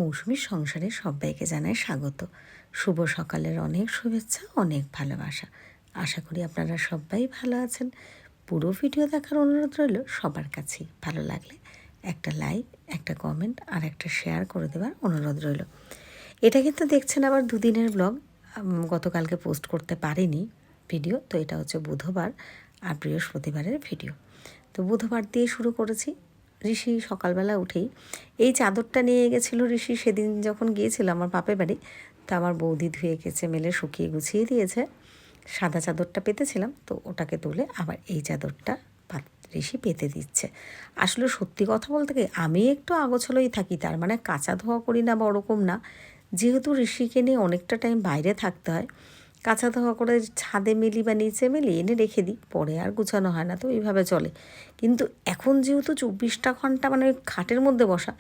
মৌসুমীর সংসারে সবাইকে জানাই স্বাগত। শুভ সকালের অনেক শুভেচ্ছা, অনেক ভালোবাসা। আশা করি আপনারা সবাই ভালো আছেন। পুরো ভিডিও দেখার অনুরোধ রইল সবার কাছেই। ভালো লাগলে একটা লাইক, একটা কমেন্ট আর একটা শেয়ার করে দেওয়ার অনুরোধ রইল। এটা কিন্তু দেখছেন আবার দুদিনের ব্লগ। গতকালকে পোস্ট করতে পারিনি ভিডিও, তো এটা হচ্ছে বুধবার আর বৃহস্পতিবারের ভিডিও। তো বুধবার দিয়ে শুরু করেছি। ঋষি সকালবেলা উঠেই এই চাদরটা নিয়ে গেছিলো ঋষি সেদিন যখন গিয়েছিল আমার বাপের বাড়ি। তা আমার বৌদি ধুয়ে কেচে মেলে শুকিয়ে গুছিয়ে দিয়েছে। সাদা চাদরটা পেতেছিলাম, তো ওটাকে তুলে আবার এই চাদরটা ঋষি পেতে দিচ্ছে। আসলে সত্যি কথা বলতে কি, আমি একটু আগোছালোই থাকি, তার মানে কাঁচা ধোয়া করি না বা ওরকম না। যেহেতু ঋষিকে নিয়ে অনেকটা টাইম বাইরে থাকতে হয়, কাঁচা ধোয়া করে ছাদে মেলি বা নিচে মেলি এনে রেখে দিই, পরে আর গুছানো হয় না, তো এইভাবে চলে। কিন্তু এখন যেহেতু 24টা ঘন্টা মানে খাটের মধ্যে বসা,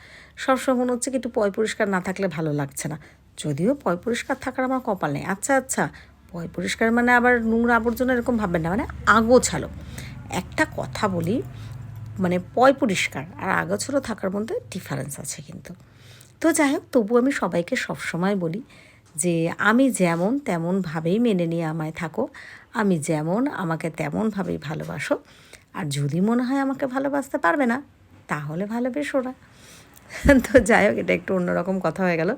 সবসময় মনে হচ্ছে কি একটু পয় পরিষ্কার না থাকলে ভালো লাগছে না। যদিও পয় পরিষ্কার থাকার আমার কপাল নেই। আচ্ছা, পয় পরিষ্কার মানে আবার নোংরা আবর্জনা এরকম ভাববেন না, মানে আগোছালো। একটা কথা বলি, মানে পয় পরিষ্কার আর আগোছালো থাকার মধ্যে ডিফারেন্স আছে কিন্তু। তো যাই হোক, তবু আমি সবাইকে সবসময় বলি যে আমি যেমন তেমনভাবেই মেনে নিয়ে আমায় থাকো, আমি যেমন আমাকে তেমনভাবেই ভালোবাসো। আর যদি মনে হয় আমাকে ভালোবাসতে পারবে না, তাহলে ভালোবেসো না। তো যাই হোক, এটা একটু অন্যরকম কথা হয়ে গেল।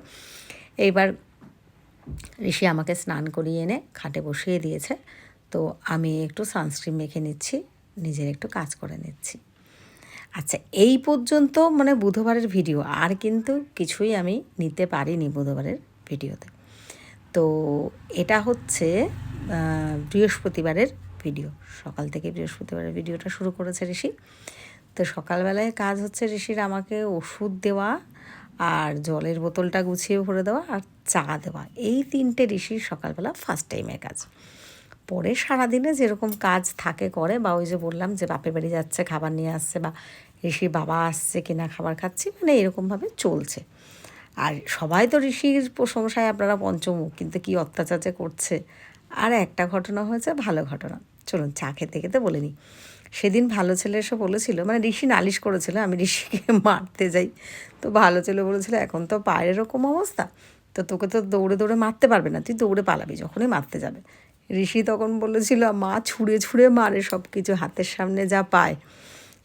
এইবার ঋষি আমাকে স্নান করিয়ে এনে খাটে বসিয়ে দিয়েছে, তো আমি একটু সানস্ক্রিন মেখে নিচ্ছি, নিজের একটু কাজ করে নিচ্ছি। আচ্ছা, এই পর্যন্ত মানে বুধবারের ভিডিও, আর কিন্তু কিছুই আমি নিতে পারিনি বুধবারের ভিডিওতে। তো এটা হচ্ছে বৃহস্পতিবারের ভিডিও। সকাল থেকে বৃহস্পতিবারের ভিডিওটা শুরু করেছে ঋষি। তো সকালবেলায় কাজ হচ্ছে ঋষির আমাকে ওষুধ দেওয়া আর জলের বোতলটা গুছিয়ে ভরে দেওয়া আর চা দেওয়া, এই তিনটে ঋষির সকালবেলা ফার্স্ট টাইমের কাজ। পরে সারাদিনে যেরকম কাজ থাকে করে, বা ওই যে বললাম যে বাপের বাড়ি যাচ্ছে খাবার নিয়ে আসছে, বা ঋষির বাবা আসছে কিনা খাবার খাচ্ছি, মানে এরকমভাবে চলছে। আর সবাই তো ঋষির প্রশংসায় আপনারা পঞ্চমুখ, কিন্তু কী অত্যাচার যে করছে। আর একটা ঘটনা হয়েছে, ভালো ঘটনা, চলুন চা খেতে খেতে বলে নিই। সেদিন ভালো ছেলে এসে বলেছিল, মানে ঋষি নালিশ করেছিল আমি ঋষিকে মারতে যাই, তো ভালো ছেলে বলেছিল এখন তো পায়ের এরকম অবস্থা, তো তোকে তো দৌড়ে দৌড়ে মারতে পারবে না, তুই দৌড়ে পালাবি যখনই মারতে যাবে। ঋষি তখন বলেছিল মা ছুঁড়ে ছুঁড়ে মারে সব কিছু, হাতের সামনে যা পায়।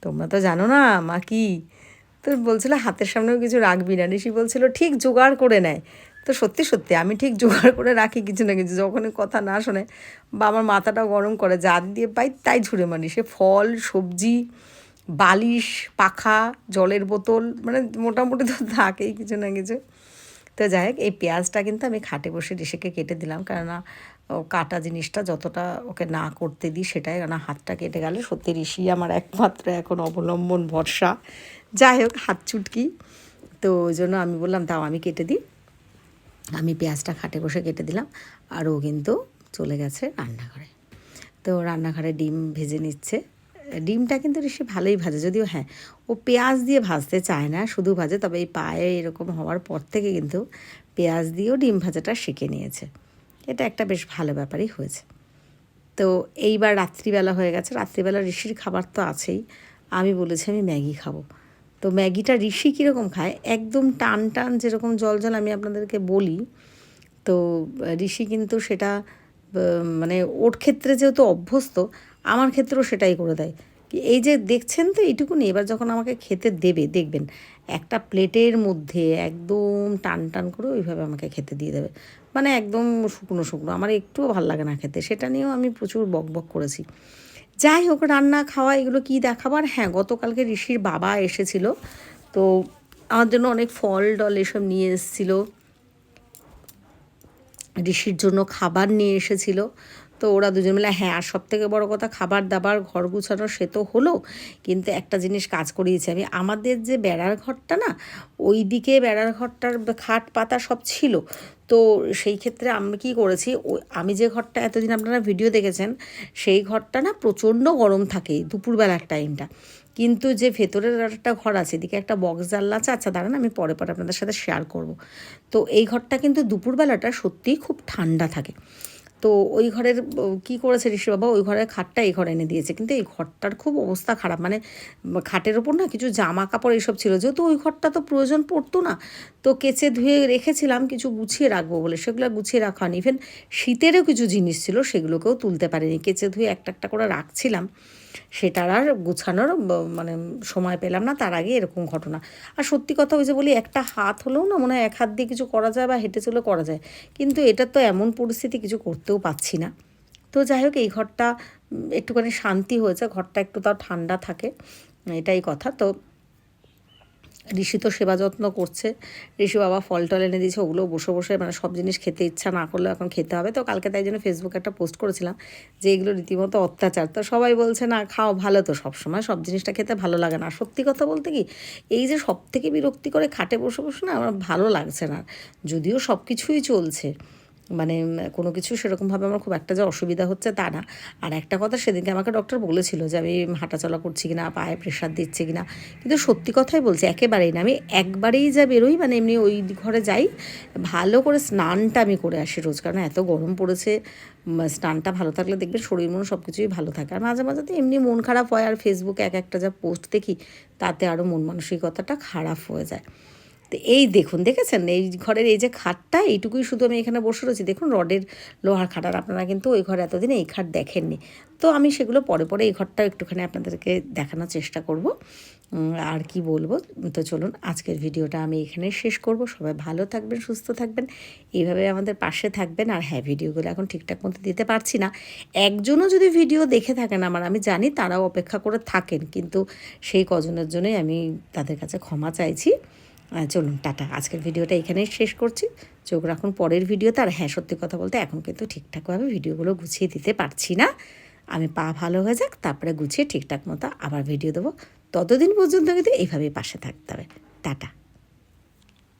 তোমরা তো জানো না মা কি। তো বলছিল হাতের সামনেও কিছু রাখবি না, ঋষি বলছিল ঠিক জোগাড় করে নেয়। তো সত্যি সত্যি আমি ঠিক জোগাড় করে রাখি কিছু না কিছু, যখনই কথা না শোনে বা আমার মাথাটাও গরম করে, যা দিয়ে পাই তাই ছুঁড়ে মারি। সে ফল, সবজি, বালিশ, পাখা, জলের বোতল, মানে মোটামুটি তো থাকেই কিছু না কিছু। তো যাই হোক, এই পেঁয়াজটা কিন্তু আমি খাটে বসে ঋষিকে কেটে দিলাম, কেননা ও কাটা জিনিসটা যতটা ওকে না করতে দিই সেটাই, কেননা হাতটা কেটে গেলে সত্যি ঋষি আমার একমাত্র এখন অবলম্বন ভরসা। যাই হোক, হাত চুটকি, তো ওই জন্য আমি বললাম তাও আমি কেটে দিই। আমি পেঁয়াজটা খাটে বসে কেটে দিলাম, আর ও কিন্তু চলে গেছে রান্নাঘরে। তো রান্নাঘরে ডিম ভেজে নিচ্ছে। ডিমটা কিন্তু ঋষি ভালোই ভাজে, যদিও হ্যাঁ ও পেঁয়াজ দিয়ে ভাজতে চায় না, শুধু ভাজে। তবে এই পায়ে এরকম হওয়ার পর থেকে কিন্তু পেঁয়াজ দিয়েও ডিম ভাজাটা শিখে নিয়েছে। এটা একটা বেশ ভালো ব্যাপারই হয়েছে। তো এইবার রাত্রিবেলা হয়ে গেছে, রাত্রিবেলা ঋষির খাবার তো আছেই। আমি বলেছি আমি ম্যাগি খাবো। তো ম্যাগিটা ঋষি কীরকম খায়, একদম টান টান যেরকম জল জল আমি আপনাদেরকে বলি, তো ঋষি কিন্তু সেটা মানে ওর ক্ষেত্রে যেহেতু অভ্যস্ত, আমার ক্ষেত্রেও সেটাই করে দেয়। এই যে দেখছেন তো এইটুকুনি, এবার যখন আমাকে খেতে দেবে দেখবেন একটা প্লেটের মধ্যে একদম টান টান করে ওইভাবে আমাকে খেতে দিয়ে দেবে, মানে একদম শুকনো শুকনো, আমার একটুও ভালো লাগে না খেতে। সেটা নিয়েও আমি প্রচুর বকবক করেছি। যাই হোক, রান্না খাওয়া এগুলো কী দেখাবার। হ্যাঁ, গতকালকে ঋষির বাবা এসেছিল, তো আমার জন্য অনেক ফল ডল এসব নিয়ে এসেছিলো, ঋষির জন্য খাবার নিয়ে এসেছিলো। তো ওরা দুজন মিলে, হ্যাঁ আর সবথেকে বড় কথা খাবার দাবার ঘর গুছানো সে তো হলো, কিন্তু একটা জিনিস কাজ করিয়েছি আমি। আমাদের যে বেড়ার ঘরটা না, ওই দিকে বেড়ার ঘরটার খাট পাতা সব ছিল। তো সেই ক্ষেত্রে আমি কী করেছি, আমি যে ঘরটা এতদিন আপনারা ভিডিও দেখেছেন, সেই ঘরটা না প্রচণ্ড গরম থাকে দুপুরবেলার টাইমটা। কিন্তু যে ভেতরের একটা ঘর আছে, এদিকে একটা বক্স জানলা আছে, আচ্ছা দাঁড়ান আমি পরে পরে আপনাদের সাথে শেয়ার করব। তো এই ঘরটা কিন্তু দুপুরবেলাটা সত্যিই খুব ঠান্ডা থাকে। তো ওই ঘরের কী করেছে ঋষি বাবা, ওই ঘরের খাটটা এই ঘরে এনে দিয়েছে, কিন্তু এই ঘরটার খুব অবস্থা খারাপ, মানে খাটের ওপর না কিছু জামা কাপড় এইসব ছিল, যেহেতু ওই ঘরটা তো প্রয়োজন পড়তো না, তো কেচে ধুয়ে রেখেছিলাম কিছু গুছিয়ে রাখবো বলে, সেগুলো গুছিয়ে রাখা হয়নি। ইভেন শীতেরও কিছু জিনিস ছিল সেগুলোকেও তুলতে পারিনি, কেচে ধুয়ে একটা একটা করে রাখছিলাম, সেটার আর গুছানোর মানে সময় পেলাম না, তার আগে এরকম ঘটনা। আর সত্যি কথা ওই যে বলি, একটা হাত হলেও না মনে হয় এক হাত দিয়ে কিছু করা যায় বা হেঁটে চলে করা যায়, কিন্তু এটা তো এমন পরিস্থিতি, কিছু করতেও পারছি না। তো যাই হোক, এই ঘরটা একটুখানি শান্তি হয়েছে, ঘরটা একটু তাও ঠান্ডা থাকে, এটাই কথা। তো ঋষি তো সেবা যত্ন করছে, ঋষি বাবা ফল টল এনে দিয়েছে, ওগুলো বসে বসে মানে সব জিনিস খেতে ইচ্ছা না করলেও এখন খেতে হবে। তো কালকে তাই জন্য ফেসবুকে একটা পোস্ট করেছিলাম যে এগুলো রীতিমতো অত্যাচার। তো সবাই বলছে না খাও, ভালো তো, সবসময় সব জিনিসটা খেতে ভালো লাগে না। সত্যি কথা বলতে কি, এই যে সব থেকে বিরক্তি করে খাটে বসে বসে না আমার ভালো লাগছে না, যদিও সব কিছুই চলছে, মানে কোনো কিছু সেরকমভাবে আমার খুব একটা যে অসুবিধা হচ্ছে তা না। আর একটা কথা, সেদিনকে আমাকে ডক্টর বলেছিল যে আমি হাঁটাচলা করছি কিনা, পায়ে প্রেশার দিচ্ছি কিনা, কিন্তু সত্যি কথাই বলছি, একেবারেই না। আমি একবারেই যা বেরোই, মানে এমনি ওই ঘরে যাই, ভালো করে স্নানটা আমি করে আসি রোজ, কারণ এত গরম পড়েছে, স্নানটা ভালো থাকলে দেখবেন শরীর মন সব কিছুই ভালো থাকে। আর মাঝে মাঝে তো এমনি মন খারাপ হয়, আর ফেসবুকে এক একটা যা পোস্ট দেখি তাতে আরও মন মানসিকতাটা খারাপ হয়ে যায়। তো এই দেখুন, দেখেছেন এই ঘরের এই যে খাটটা, এইটুকুই শুধু আমি এখানে বসে রয়েছি, দেখুন রডের লোহার খাট, আর আপনারা কিন্তু ওই ঘরে এতদিন এই খাট দেখেননি। তো আমি সেগুলো পরে পরে এই ঘরটা একটুখানি আপনাদেরকে দেখানোর চেষ্টা করব। আর কি বলবো, তো চলুন আজকের ভিডিওটা আমি এখানে শেষ করব। সবাই ভালো থাকবেন, সুস্থ থাকবেন, এইভাবে আমাদের পাশে থাকবেন। আর হ্যাঁ, ভিডিওগুলো এখন ঠিকঠাক মতো দিতে পারছি না, একজনও যদি ভিডিও দেখে থাকেন আমার, আমি জানি তারাও অপেক্ষা করে থাকেন, কিন্তু সেই কজনের জন্যই আমি তাদের কাছে ক্ষমা চাইছি। চলুন টাটা, আজকের ভিডিওটা এখানেই শেষ করছি, চোখ রাখুন পরের ভিডিওতে। আর হ্যাঁ, সত্যি কথা বলতে এখন কিন্তু ঠিকঠাকভাবে ভিডিওগুলো গুছিয়ে দিতে পারছি না, আমি পা ভালো হয়ে যাক তারপরে গুছিয়ে ঠিকঠাক মতো আবার ভিডিও দেবো, ততদিন পর্যন্ত কিন্তু এইভাবেই পাশে থাকতে হবে। টাটা।